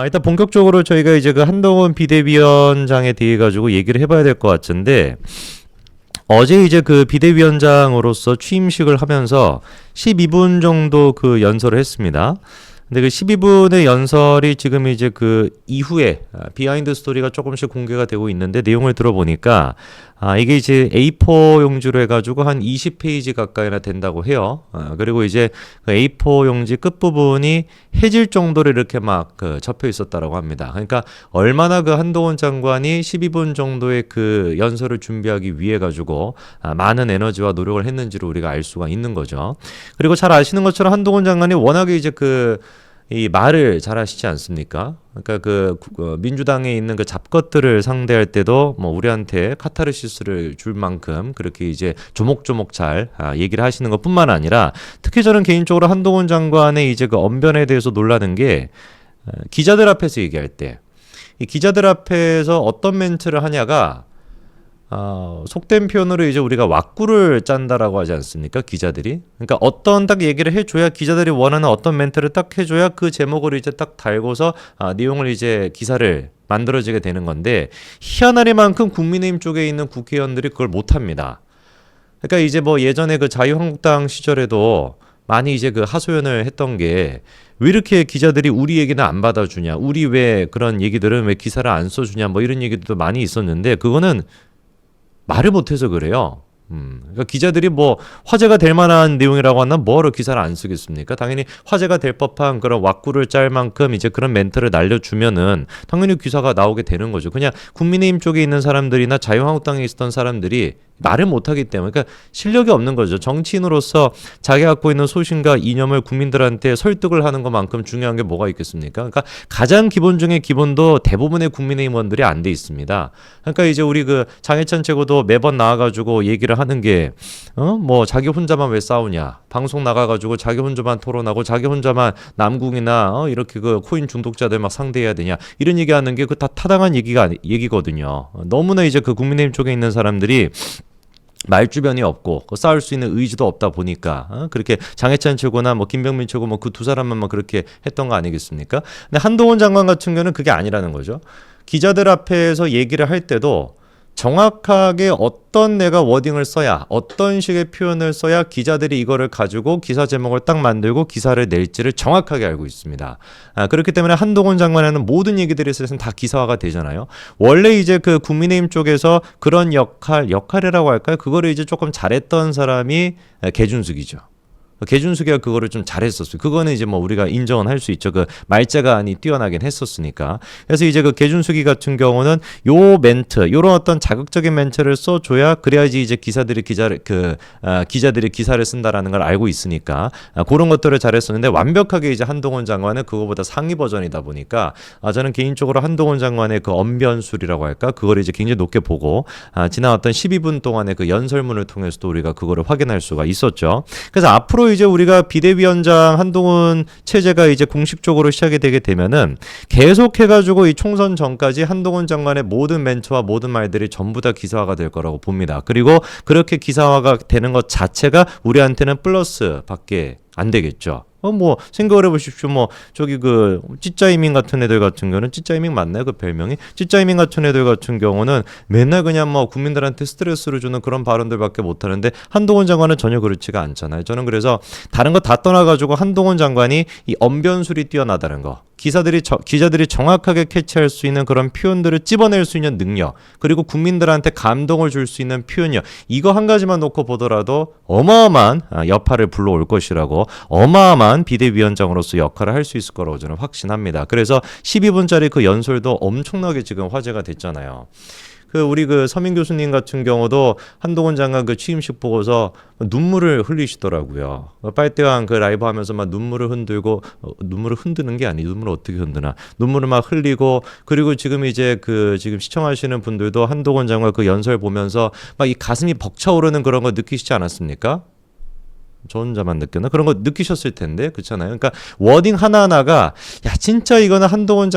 일단 본격적으로 저희가 이제 그 한동훈 비대위원장에 대해 가지고 얘기를 해봐야 될 것 같은데, 어제 이제 그 비대위원장으로서 취임식을 하면서 12분 정도 그 연설을 했습니다. 근데 그 12분의 연설이 지금 이제 그 이후에 비하인드 스토리가 조금씩 공개가 되고 있는데, 내용을 들어보니까 이게 이제 A4 용지로 해가지고 한 20페이지 가까이나 된다고 해요. 그리고 이제 그 A4 용지 끝부분이 해질 정도로 이렇게 막 그 접혀 있었다라고 합니다. 그러니까 얼마나 그 한동훈 장관이 12분 정도의 그 연설을 준비하기 위해 가지고 많은 에너지와 노력을 했는지를 우리가 알 수가 있는 거죠. 그리고 잘 아시는 것처럼 한동훈 장관이 워낙에 이제 이 말을 잘 하시지 않습니까? 그러니까 민주당에 있는 그 잡것들을 상대할 때도 뭐 우리한테 카타르시스를 줄 만큼 그렇게 이제 조목조목 잘 얘기를 하시는 것뿐만 아니라, 특히 저는 개인적으로 한동훈 장관의 이제 그 언변에 대해서 놀라는 게, 기자들 앞에서 얘기할 때 이 기자들 앞에서 어떤 멘트를 하냐가 속된 표현으로 이제 우리가 왁구를 짠다라고 하지 않습니까? 기자들이. 그러니까 어떤 딱 얘기를 해줘야, 기자들이 원하는 어떤 멘트를 딱 해줘야 그 제목을 이제 딱 달고서 내용을 이제 기사를 만들어지게 되는 건데, 희한하리만큼 국민의힘 쪽에 있는 국회의원들이 그걸 못합니다. 그러니까 이제 뭐 예전에 그 자유한국당 시절에도 많이 이제 그 하소연을 했던 게, 왜 이렇게 기자들이 우리 얘기는 안 받아주냐, 우리 왜 그런 얘기들은 왜 기사를 안 써주냐, 뭐 이런 얘기도 많이 있었는데, 그거는 말을 못해서 그래요. 그러니까 기자들이 뭐 화제가 될 만한 내용이라고 하면 뭐하러 기사를 안 쓰겠습니까? 당연히 화제가 될 법한 그런 왁구를 짤 만큼 이제 그런 멘트를 날려주면은 당연히 기사가 나오게 되는 거죠. 그냥 국민의힘 쪽에 있는 사람들이나 자유한국당에 있었던 사람들이 말을 못하기 때문에, 그러니까 실력이 없는 거죠. 정치인으로서 자기가 갖고 있는 소신과 이념을 국민들한테 설득을 하는 것만큼 중요한 게 뭐가 있겠습니까? 그러니까 가장 기본 중에 기본도 대부분의 국민의힘 의원들이 안 돼 있습니다. 그러니까 이제 우리 그 장해찬 최고도 매번 나와가지고 얘기를 하는 게, 뭐 자기 혼자만 왜 싸우냐, 방송 나가가지고 자기 혼자만 토론하고 자기 혼자만 남궁이나 이렇게 그 코인 중독자들 막 상대해야 되냐, 이런 얘기하는 게 그 다 타당한 얘기거든요. 너무나 이제 그 국민의힘 쪽에 있는 사람들이 말주변이 없고 싸울 수 있는 의지도 없다 보니까 그렇게 장해찬 최고나 뭐 김병민 최고 뭐 그 두 사람만 그렇게 했던 거 아니겠습니까? 근데 한동훈 장관 같은 경우는 그게 아니라는 거죠. 기자들 앞에서 얘기를 할 때도 정확하게 어떤 내가 워딩을 써야, 어떤 식의 표현을 써야 기자들이 이거를 가지고 기사 제목을 딱 만들고 기사를 낼지를 정확하게 알고 있습니다. 그렇기 때문에 한동훈 장관의 모든 얘기들이 사실은 다 기사화가 되잖아요. 원래 이제 그 국민의힘 쪽에서 그런 역할이라고 할까요? 그거를 이제 조금 잘했던 사람이 개준숙이죠. 개준숙이가 그거를 좀 잘했었어요. 그거는 이제 뭐 우리가 인정은 할 수 있죠. 그 말재간이 뛰어나긴 했었으니까. 그래서 이제 그 개준숙이 같은 경우는 요 멘트, 요런 어떤 자극적인 멘트를 써줘야, 그래야지 이제 기자들이 기사를 쓴다라는 걸 알고 있으니까 그런 것들을 잘했었는데, 완벽하게 이제 한동훈 장관은 그거보다 상위 버전이다 보니까 저는 개인적으로 한동훈 장관의 그 언변술이라고 할까, 그걸 이제 굉장히 높게 보고 지난 어떤 12분 동안의 그 연설문을 통해서도 우리가 그거를 확인할 수가 있었죠. 그래서 앞으로 이제 우리가 비대위원장 한동훈 체제가 이제 공식적으로 시작이 되게 되면은, 계속해가지고 이 총선 전까지 한동훈 장관의 모든 멘트와 모든 말들이 전부 다 기사화가 될 거라고 봅니다. 그리고 그렇게 기사화가 되는 것 자체가 우리한테는 플러스밖에 안 되겠죠. 뭐 생각을 해보십시오. 뭐 저기 그 찌짜이밍 같은 애들 같은 경우는, 찌짜이밍 맞나요? 그 별명이? 찌짜이밍 같은 애들 같은 경우는 맨날 그냥 뭐 국민들한테 스트레스를 주는 그런 발언들밖에 못하는데, 한동훈 장관은 전혀 그렇지가 않잖아요. 저는 그래서 다른 거 다 떠나가지고 한동훈 장관이 이 언변술이 뛰어나다는 거, 기자들이 정확하게 캐치할 수 있는 그런 표현들을 찝어낼 수 있는 능력, 그리고 국민들한테 감동을 줄 수 있는 표현력, 이거 한 가지만 놓고 보더라도 어마어마한 여파를 불러올 것이라고, 어마어마한 비대위원장으로서 역할을 할 수 있을 거라고 저는 확신합니다. 그래서 12분짜리 그 연설도 엄청나게 지금 화제가 됐잖아요. 우리 그 서민 교수님 같은 경우도 한동훈 장관 그 취임식 보고서 눈물을 흘리시더라고요. 빨대왕 그 라이브 하면서 막 눈물을 흔들고, 눈물을 흔드는 게 아니고 눈물을 어떻게 흔드나, 눈물을 막 흘리고, 그리고 지금 이제 지금 시청하시는 분들도 한동훈 장관 그 연설 보면서 막 이 가슴이 벅차오르는 그런 거 느끼시지 않았습니까? 저 혼자만 느꼈나? 그런 거 느끼셨을 텐데, 그렇잖아요. 그러니까 워딩 하나하나가, 야 진짜 이거는 한동훈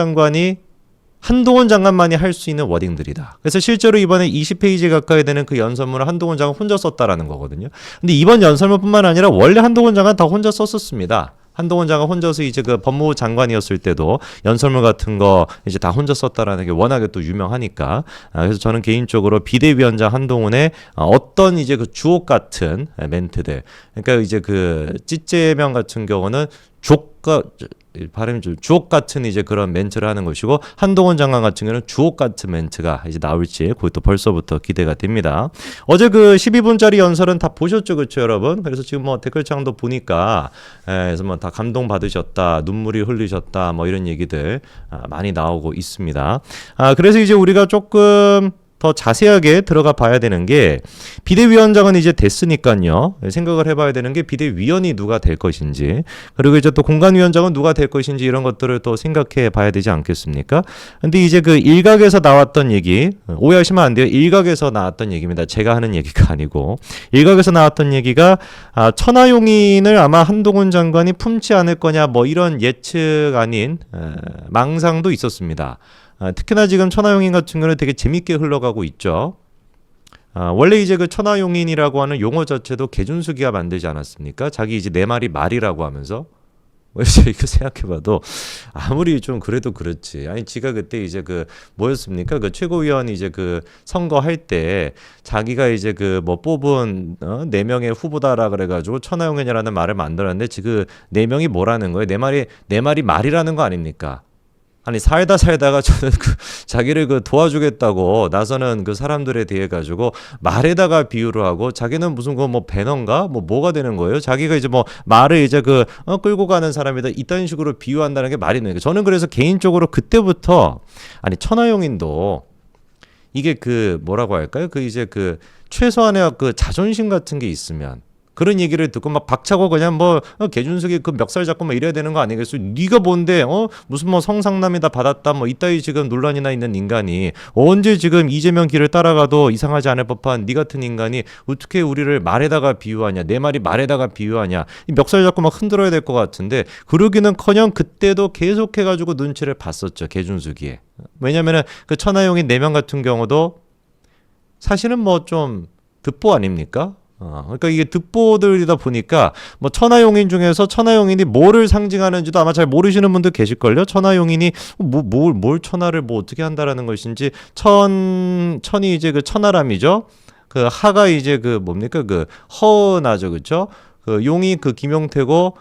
장관만이 할 수 있는 워딩들이다. 그래서 실제로 이번에 20페이지 가까이 되는 그 연설문을 한동훈 장관 혼자 썼다라는 거거든요. 근데 이번 연설문뿐만 아니라 원래 한동훈 장관 다 혼자 썼었습니다. 한동훈 장관 혼자서 이제 그 법무부 장관이었을 때도 연설문 같은 거 이제 다 혼자 썼다라는 게 워낙에 또 유명하니까. 그래서 저는 개인적으로 비대위원장 한동훈의 어떤 이제 그 주옥 같은 멘트들. 그러니까 이제 그 찌째명 같은 경우는 발음이 좀 주옥 같은 이제 그런 멘트를 하는 것이고, 한동훈 장관 같은 경우는 주옥 같은 멘트가 이제 나올지 그것도 벌써부터 기대가 됩니다. 어제 그 12분짜리 연설은 다 보셨죠, 그렇죠, 여러분? 그래서 지금 뭐 댓글창도 보니까 그래서 뭐 다 감동 받으셨다, 눈물이 흘리셨다, 뭐 이런 얘기들 많이 나오고 있습니다. 그래서 이제 우리가 조금 더 자세하게 들어가 봐야 되는 게, 비대위원장은 이제 됐으니까요. 생각을 해봐야 되는 게 비대위원이 누가 될 것인지, 그리고 이제 또 공관위원장은 누가 될 것인지, 이런 것들을 또 생각해 봐야 되지 않겠습니까? 근데 이제 그 일각에서 나왔던 얘기, 오해하시면 안 돼요. 일각에서 나왔던 얘기입니다. 제가 하는 얘기가 아니고, 일각에서 나왔던 얘기가 천하용인을 아마 한동훈 장관이 품지 않을 거냐, 뭐 이런 예측 아닌 망상도 있었습니다. 특히나 지금 천하용인 같은 경우는 되게 재밌게 흘러가고 있죠. 원래 이제 그 천하용인이라고 하는 용어 자체도 개준수기가 만들지 않았습니까? 자기 이제 내 말이 말이라고 하면서. 그래서 이거 생각해봐도 아무리 좀 그래도 그렇지. 아니 지가 그때 이제 그 뭐였습니까? 그 최고위원 이제 그 선거할 때 자기가 이제 그 뭐 뽑은 4명의 후보다라 그래가지고 천하용인이라는 말을 만들었는데 지금 4명이 뭐라는 거예요? 내 말이 말이라는 거 아닙니까? 아니 살다가 저는 자기를 도와주겠다고 나서는 그 사람들에 대해 가지고 말에다가 비유를 하고, 자기는 무슨 뭐 배너인가 뭐가 되는 거예요? 자기가 이제 뭐 말을 이제 끌고 가는 사람이다, 이딴 식으로 비유한다는 게 말이 되는 거예요. 저는 그래서 개인적으로 그때부터 아니 천하용인도 이게 뭐라고 할까요? 이제 최소한의 자존심 같은 게 있으면, 그런 얘기를 듣고 막 박차고 그냥 뭐 개준석이 멱살 잡고 막 이래야 되는 거 아니겠어요? 네가 뭔데 무슨 뭐 성상남이다 받았다 뭐 이따위 지금 논란이나 있는 인간이 언제 지금 이재명 길을 따라가도 이상하지 않을 법한 네 같은 인간이 어떻게 우리를 말에다가 비유하냐, 내 말이 말에다가 비유하냐, 멱살 잡고 막 흔들어야 될 것 같은데, 그러기는커녕 그때도 계속해가지고 눈치를 봤었죠, 개준석이. 왜냐면은 천하용인 4명 같은 경우도 사실은 뭐 좀 듣보 아닙니까? 그러니까 이게 득보들이다 보니까 뭐 천하용인 중에서 천하용인이 뭐를 상징하는지도 아마 잘 모르시는 분들 계실걸요. 천하용인이 뭘 천하를 뭐 어떻게 한다라는 것인지, 천이 이제 천하람이죠. 하가 이제 뭡니까 허나죠, 그렇죠? 용이 김용태고,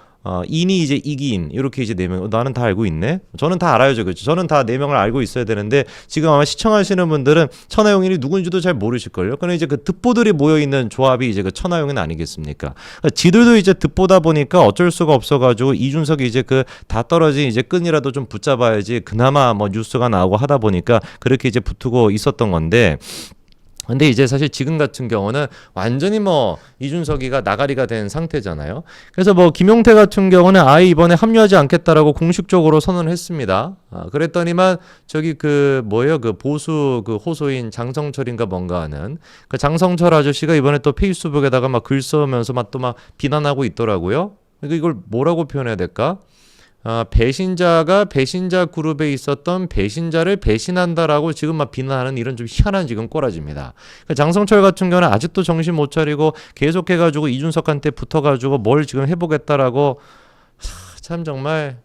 인이 이제 이기인, 이렇게 이제 4명. 나는 다 알고 있네. 저는 다 알아야죠, 그렇죠? 저는 다 4명을 알고 있어야 되는데 지금 아마 시청하시는 분들은 천하용인이 누군지도 잘 모르실걸요. 그럼 이제 득보들이 모여 있는 조합이 이제 천하용인 아니겠습니까? 지들도 이제 득보다 보니까 어쩔 수가 없어가지고 이준석이 이제 다 떨어진 이제 끈이라도 좀 붙잡아야지 그나마 뭐 뉴스가 나오고 하다 보니까 그렇게 이제 붙고 있었던 건데. 근데 이제 사실 지금 같은 경우는 완전히 뭐 이준석이가 나가리가 된 상태잖아요. 그래서 뭐 김용태 같은 경우는 아예 이번에 합류하지 않겠다라고 공식적으로 선언을 했습니다. 그랬더니만 저기 뭐예요? 보수 호소인 장성철인가 뭔가 하는 장성철 아저씨가 이번에 또 페이스북에다가 막 글 써면서 막 또 막 비난하고 있더라고요. 그러니까 이걸 뭐라고 표현해야 될까? 배신자가 배신자 그룹에 있었던 배신자를 배신한다라고 지금 막 비난하는 이런 좀 희한한 지금 꼬라지입니다. 장성철 같은 경우는 아직도 정신 못 차리고 계속해가지고 이준석한테 붙어가지고 뭘 지금 해보겠다라고, 참 정말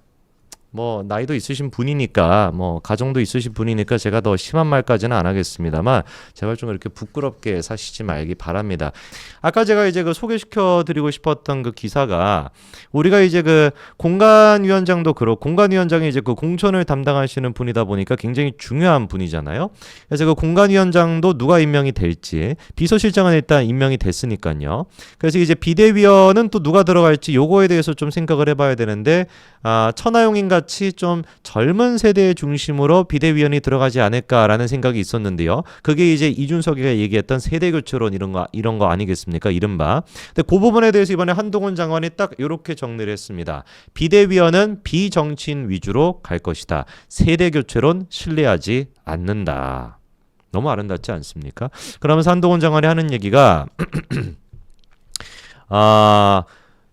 뭐 나이도 있으신 분이니까, 뭐 가정도 있으신 분이니까 제가 더 심한 말까지는 안 하겠습니다만, 제발 좀 이렇게 부끄럽게 사시지 말기 바랍니다. 아까 제가 이제 소개시켜 드리고 싶었던 기사가, 우리가 이제 공관위원장도 그렇고, 공관위원장이 이제 공천을 담당하시는 분이다 보니까 굉장히 중요한 분이잖아요. 그래서 공관위원장도 누가 임명이 될지, 비서실장은 일단 임명이 됐으니까요. 그래서 이제 비대위원은 또 누가 들어갈지 요거에 대해서 좀 생각을 해봐야 되는데, 천하용인 같이 좀 젊은 세대의 중심으로 비대위원이 들어가지 않을까라는 생각이 있었는데요. 그게 이제 이준석이가 얘기했던 세대교체론 이런 거 아니겠습니까? 이른바. 근데 그 부분에 대해서 이번에 한동훈 장관이 딱 이렇게 정리를 했습니다. 비대위원은 비정치인 위주로 갈 것이다. 세대교체론 신뢰하지 않는다. 너무 아름답지 않습니까? 그러면서 한동훈 장관이 하는 얘기가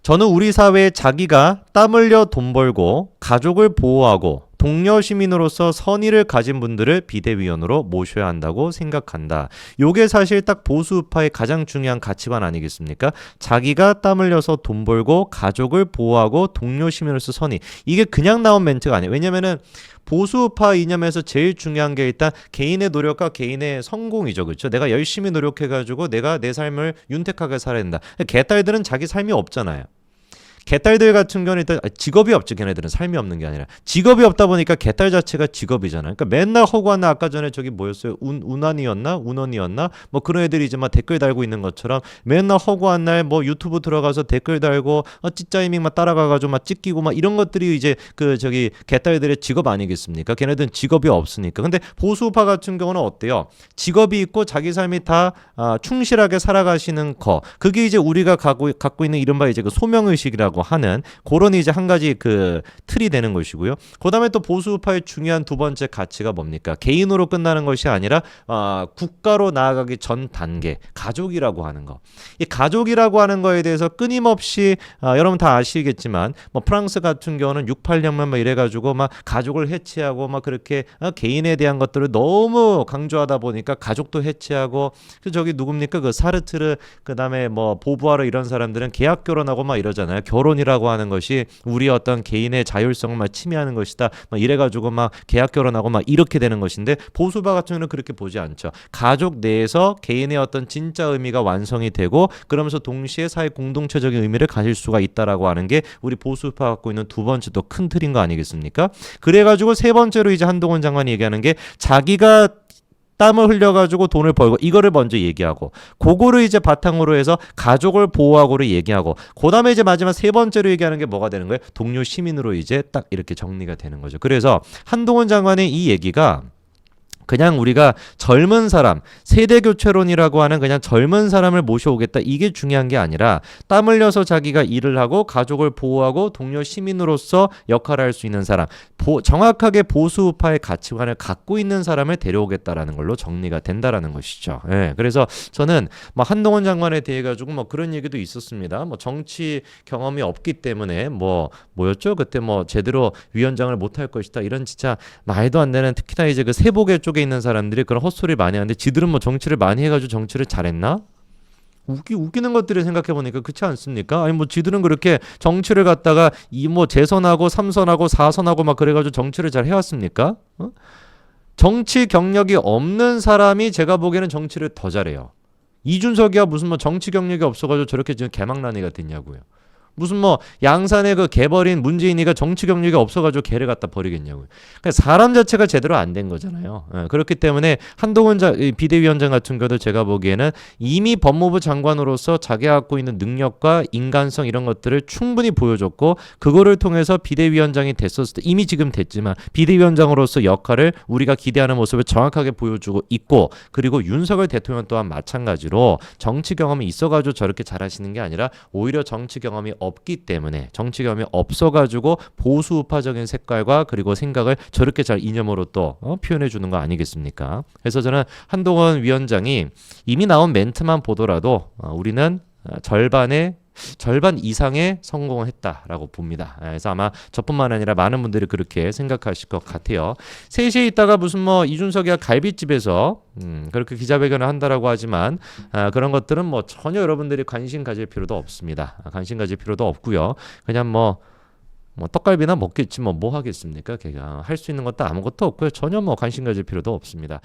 저는 우리 사회에 자기가 땀 흘려 돈 벌고 가족을 보호하고 동료 시민으로서 선의를 가진 분들을 비대위원으로 모셔야 한다고 생각한다. 요게 사실 딱 보수우파의 가장 중요한 가치관 아니겠습니까? 자기가 땀 흘려서 돈 벌고 가족을 보호하고 동료 시민으로서 선의. 이게 그냥 나온 멘트가 아니에요. 왜냐면은 보수파 이념에서 제일 중요한 게 일단 개인의 노력과 개인의 성공이죠. 그렇죠? 내가 열심히 노력해가지고 내가 내 삶을 윤택하게 살아야 된다. 개딸들은 자기 삶이 없잖아요. 개딸들 같은 경우는 일단 직업이 없지. 걔네들은 삶이 없는 게 아니라 직업이 없다 보니까 개딸 자체가 직업이잖아요. 그러니까 맨날 허구한 날 아까 전에 저기 뭐였어요? 운원이었나 뭐 그런 애들이 이제 막 댓글 달고 있는 것처럼 맨날 허구한 날 뭐 유튜브 들어가서 댓글 달고 찌짜이밍 막 따라가가지고 막 찍히고 막 이런 것들이 이제 그 저기 개딸들의 직업 아니겠습니까? 걔네들은 직업이 없으니까. 근데 보수파 같은 경우는 어때요? 직업이 있고 자기 삶이 다 충실하게 살아가시는 거. 그게 이제 우리가 갖고 있는 이른바 이제 그 소명의식이라고 하는 그런 이제 한 가지 그 틀이 되는 것이고요. 그다음에 또 보수파의 중요한 두 번째 가치가 뭡니까? 개인으로 끝나는 것이 아니라 국가로 나아가기 전 단계 가족이라고 하는 거. 이 가족이라고 하는 거에 대해서 끊임없이 여러분 다 아시겠지만 뭐 프랑스 같은 경우는 68년만 막 이래가지고 막 가족을 해체하고 막 그렇게 개인에 대한 것들을 너무 강조하다 보니까 가족도 해체하고 그 저기 누굽니까? 그 사르트르 그다음에 뭐 보부아르 이런 사람들은 계약 결혼하고 막 이러잖아요. 결혼이라고 하는 것이 우리 어떤 개인의 자율성을 막 침해하는 것이다. 막 이래가지고 막 계약 결혼하고 막 이렇게 되는 것인데 보수파 같은 경우는 그렇게 보지 않죠. 가족 내에서 개인의 어떤 진짜 의미가 완성이 되고 그러면서 동시에 사회 공동체적인 의미를 가질 수가 있다라고 하는 게 우리 보수파 갖고 있는 두 번째 또 큰 틀인 거 아니겠습니까? 그래가지고 세 번째로 이제 한동훈 장관이 얘기하는 게 자기가 땀을 흘려가지고 돈을 벌고 이거를 먼저 얘기하고 그거를 이제 바탕으로 해서 가족을 보호하고를 얘기하고 그 다음에 이제 마지막 세 번째로 얘기하는 게 뭐가 되는 거예요? 동료 시민으로 이제 딱 이렇게 정리가 되는 거죠. 그래서 한동훈 장관의 이 얘기가 그냥 우리가 젊은 사람, 세대교체론이라고 하는 그냥 젊은 사람을 모셔오겠다. 이게 중요한 게 아니라 땀 흘려서 자기가 일을 하고 가족을 보호하고 동료 시민으로서 역할을 할 수 있는 사람, 정확하게 보수우파의 가치관을 갖고 있는 사람을 데려오겠다라는 걸로 정리가 된다라는 것이죠. 예, 그래서 저는 뭐 한동훈 장관에 대해 가지고 뭐 그런 얘기도 있었습니다. 뭐 정치 경험이 없기 때문에 뭐였죠? 그때 뭐 제대로 위원장을 못할 것이다. 이런 진짜 말도 안 되는 특히나 이제 그 세복의 쪽에 있는 사람들이 그런 헛소리를 많이 하는데 지들은 뭐 정치를 많이 해가지고 정치를 잘했나? 웃기는 것들을 생각해보니까 그렇지 않습니까? 아니 뭐 지들은 그렇게 정치를 갖다가 이 뭐 재선하고 삼선하고 사선하고 막 그래가지고 정치를 잘 해왔습니까? 정치 경력이 없는 사람이 제가 보기에는 정치를 더 잘해요. 이준석이야 무슨 뭐 정치 경력이 없어가지고 저렇게 지금 개망나니가 됐냐고요. 무슨 뭐 양산의 그 개버린 문재인이가 정치 경력이 없어가지고 개를 갖다 버리겠냐고요. 그러니까 사람 자체가 제대로 안 된 거잖아요. 그렇기 때문에 한동훈 비대위원장 같은 경우도 제가 보기에는 이미 법무부 장관으로서 자기가 갖고 있는 능력과 인간성 이런 것들을 충분히 보여줬고 그거를 통해서 비대위원장이 됐었을 때 이미 지금 됐지만 비대위원장으로서 역할을 우리가 기대하는 모습을 정확하게 보여주고 있고 그리고 윤석열 대통령 또한 마찬가지로 정치 경험이 있어가지고 저렇게 잘하시는 게 아니라 오히려 정치 경험이 없기 때문에 정치 경험이 없어가지고 보수우파적인 색깔과 그리고 생각을 저렇게 잘 이념으로 또 표현해 주는 거 아니겠습니까? 그래서 저는 한동훈 위원장이 이미 나온 멘트만 보더라도 우리는 절반 이상의 성공을 했다라고 봅니다. 그래서 아마 저뿐만 아니라 많은 분들이 그렇게 생각하실 것 같아요. 3시에 있다가 무슨 뭐 이준석이가 갈비집에서 그렇게 기자회견을 한다라고 하지만 그런 것들은 뭐 전혀 여러분들이 관심 가질 필요도 없습니다. 관심 가질 필요도 없고요. 그냥 뭐 떡갈비나 먹겠지 뭐 하겠습니까? 걔가 할 수 있는 것도 아무것도 없고요. 전혀 뭐 관심 가질 필요도 없습니다.